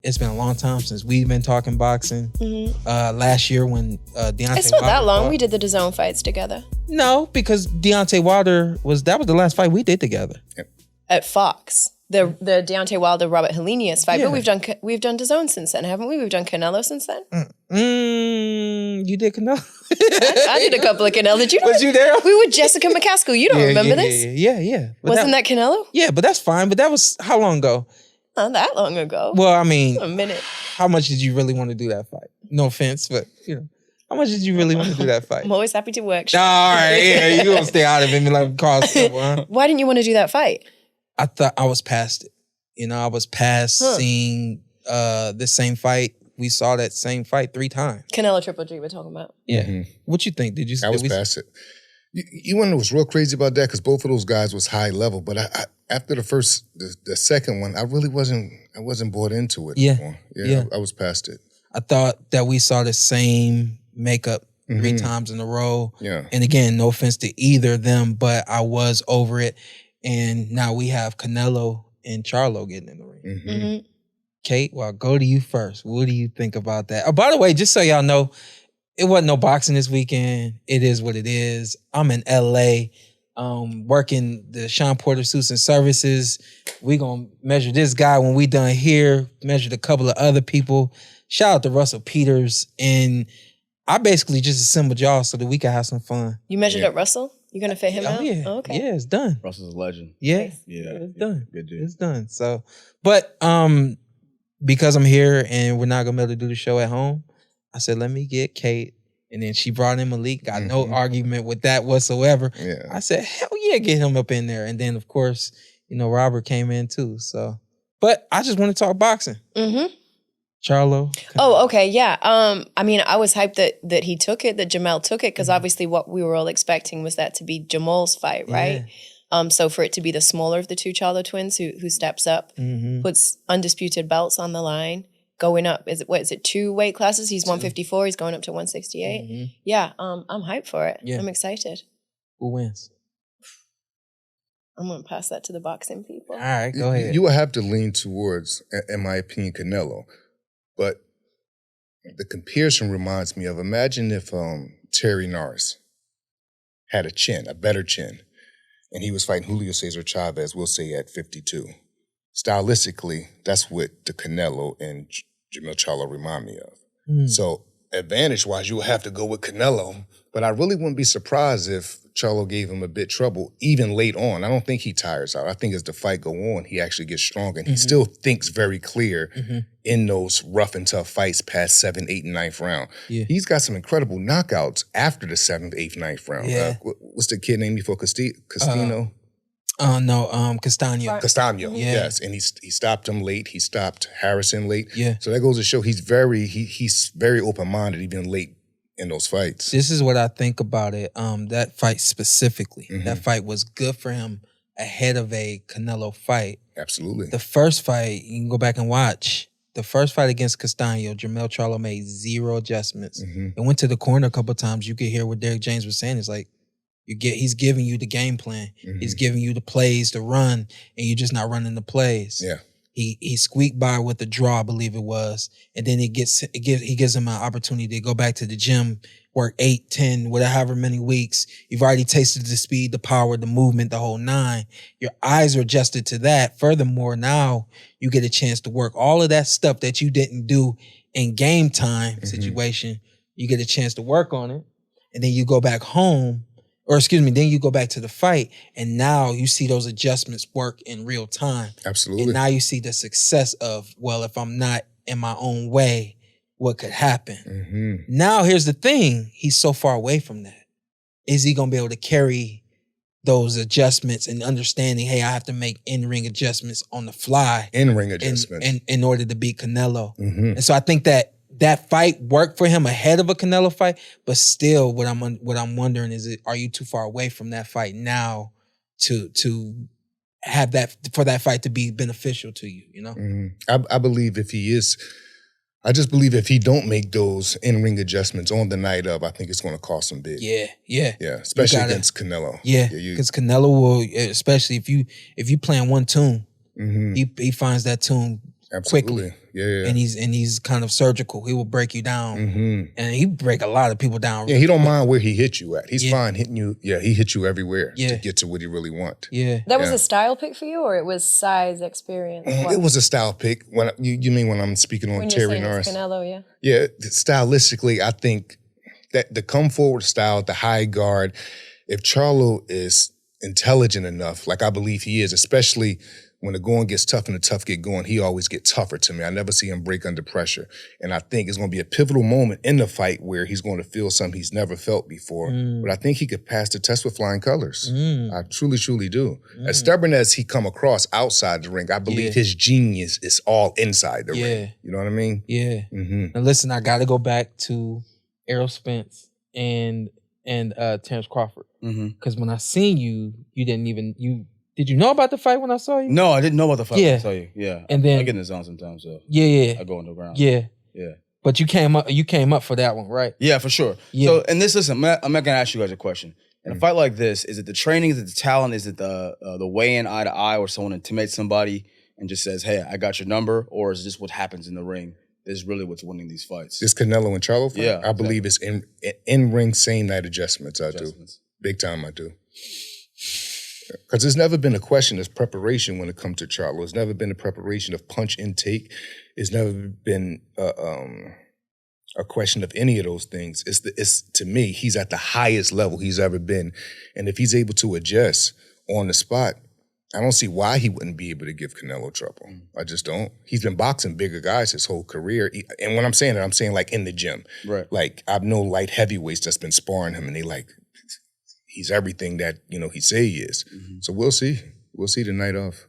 It's been a long time since we've been talking boxing. Last year when Deontay Wilder It's not that long. fought. We did the DAZN fights together. No, because Deontay Wilder was the last fight we did together. At Fox. The Deontay Wilder Robert Helenius fight. Yeah. But we've done DAZN since then, haven't we? We've done Canelo since then. You did Canelo? I did a couple of Canelo. Did you know? Was you there? We were Jessica McCaskill. You don't remember this? Yeah. But Wasn't that Canelo? Yeah, but that's fine. But that was how long ago? Not that long ago. Well, I mean, A minute. how much did you really want to do that fight? No offense, but how much did you really want to do that fight? I'm always happy to work. All right, yeah, you gonna stay out of it and like cause trouble, huh? Why didn't you want to do that fight? I thought I was past it. I was past seeing the same fight. We saw that same fight 3 times. Canelo Triple G we're talking about. Yeah. What you think? Did you? I was past it. You want to know what's real crazy about that? Because both of those guys was high level, but I after the second one, I really wasn't bought into it. Yeah. Anymore. Yeah. I was past it. I thought that we saw the same makeup 3 times in a row. Yeah. And again, no offense to either of them, but I was over it. And now we have Canelo and Charlo getting in the ring. Kate, well, I'll go to you first. What do you think about that? Oh, by the way, just so y'all know, it wasn't no boxing this weekend. It is what it is. I'm in LA working the Shawn Porter Suits and Services. We gonna measure this guy when we done here, measured a couple of other people. Shout out to Russell Peters. And I basically just assembled y'all so that we could have some fun. You measured up Russell? You gonna fit him out? Yeah. Oh, okay. Yeah, it's done. Russell's a legend. Yeah. Nice. Yeah. It's done. Good dude. It's done. So, but because I'm here and we're not gonna be able to do the show at home, I said, let me get Kate. And then she brought in Malik. Got no argument with that whatsoever. Yeah. I said, hell yeah, get him up in there. And then, of course, Robert came in too. So, but I just want to talk boxing. Charlo. Oh, okay, yeah. I mean, I was hyped that he took it, that Jermell took it, because obviously what we were all expecting was that to be Jamal's fight, right? So for it to be the smaller of the 2 Charlo twins who steps up, puts undisputed belts on the line, going up. Is it 2 weight classes? He's 154, he's going up to 168. Yeah, I'm hyped for it. Yeah. I'm excited. Who wins? I'm gonna pass that to the boxing people. All right, go ahead. You will have to lean towards, in my opinion, Canelo. But the comparison reminds me of, imagine if Terry Norris had a better chin, and he was fighting Julio Cesar Chavez, we'll say at 52. Stylistically, that's what the Canelo and Jermell Charlo remind me of. So advantage-wise, you will have to go with Canelo, but I really wouldn't be surprised if Charlo gave him a bit trouble, even late on. I don't think he tires out. I think as the fight go on, he actually gets stronger, and he still thinks very clear in those rough and tough fights past 7th, 8th, and 9th round. Yeah. He's got some incredible knockouts after the 7th, 8th, 9th round. Yeah. What's the kid name before Castino? Castano. Castano, Yeah. yes. And he stopped him late. He stopped Harrison late. Yeah. So that goes to show he's very open-minded even late in those fights. This is what I think about it. That fight specifically. That fight was good for him ahead of a Canelo fight. Absolutely. The first fight, you can go back and watch. The first fight against Castano, Jermell Charlo made 0 adjustments. And went to the corner a couple of times. You could hear what Derek James was saying. It's like, he's giving you the game plan. He's giving you the plays to run, and you're just not running the plays. Yeah. He squeaked by with a draw, I believe it was, and then he gives him an opportunity to go back to the gym, work 8, 10, whatever, however many weeks. You've already tasted the speed, the power, the movement, the whole 9. Your eyes are adjusted to that. Furthermore, now you get a chance to work all of that stuff that you didn't do in game time situation. You get a chance to work on it, and then you go back home. Then you go back to the fight, and now you see those adjustments work in real time. Absolutely. And now you see the success of, well, if I'm not in my own way, what could happen? Now, here's the thing. He's so far away from that. Is he going to be able to carry those adjustments and understanding, hey, I have to make in-ring adjustments on the fly. In-ring adjustments. In order to beat Canelo. And so I think that fight worked for him ahead of a Canelo fight, but still, what I'm wondering is, are you too far away from that fight now to have that, for that fight to be beneficial to you? I believe I just believe if he don't make those in-ring adjustments on the night of, I think it's going to cost him big. Yeah, especially against Canelo. Yeah, because Canelo will, especially if you playing one tune, he finds that tune Absolutely. quickly. Yeah. And he's kind of surgical. He will break you down. And he break a lot of people down. Yeah, he don't mind where he hit you at. He's Yeah. fine hitting you. Yeah, he hit you everywhere Yeah. to get to what he really want. Yeah. That was Yeah. a style pick for you, or it was size, experience? It was a style pick. When you mean when I'm speaking on when you're Terry saying Norris? it's Canelo, yeah. Yeah, stylistically, I think that the come forward style, the high guard, if Charlo is intelligent enough, like I believe he is, especially when the going gets tough and the tough get going, he always get tougher to me. I never see him break under pressure. And I think it's going to be a pivotal moment in the fight where he's going to feel something he's never felt before. But I think he could pass the test with flying colors. I truly, truly do. As stubborn as he come across outside the ring, I believe his genius is all inside the ring. You know what I mean? Yeah. Now listen, I got to go back to Errol Spence and Terrence Crawford. Because when I seen you, did you know about the fight when I saw you? No, I didn't know about the fight Yeah. when I saw you. Yeah. And then I get in the zone sometimes, so yeah. I go on the ground. Yeah. Yeah. But you came up for that one, right? Yeah, for sure. Yeah. So, and listen, I'm not gonna ask you guys a question. In a fight like this, is it the training, is it the talent, is it the weigh-in eye to eye, where someone intimidates somebody and just says, "Hey, I got your number," or is it just what happens in the ring? Is really what's winning these fights. This Canelo and Charlo fight? Yeah, I believe it's in-ring same night adjustments. I do. Big time I do. Because there's never been a question of preparation when it comes to Charlo. It's never been a preparation of punch intake. It's never been a question of any of those things. It's to me, he's at the highest level he's ever been. And if he's able to adjust on the spot, I don't see why he wouldn't be able to give Canelo trouble. I just don't. He's been boxing bigger guys his whole career. And when I'm saying that, I'm saying like in the gym. Right. Like I've known light heavyweights that's been sparring him and they like, he's everything that, he say he is. So we'll see. We'll see the night of.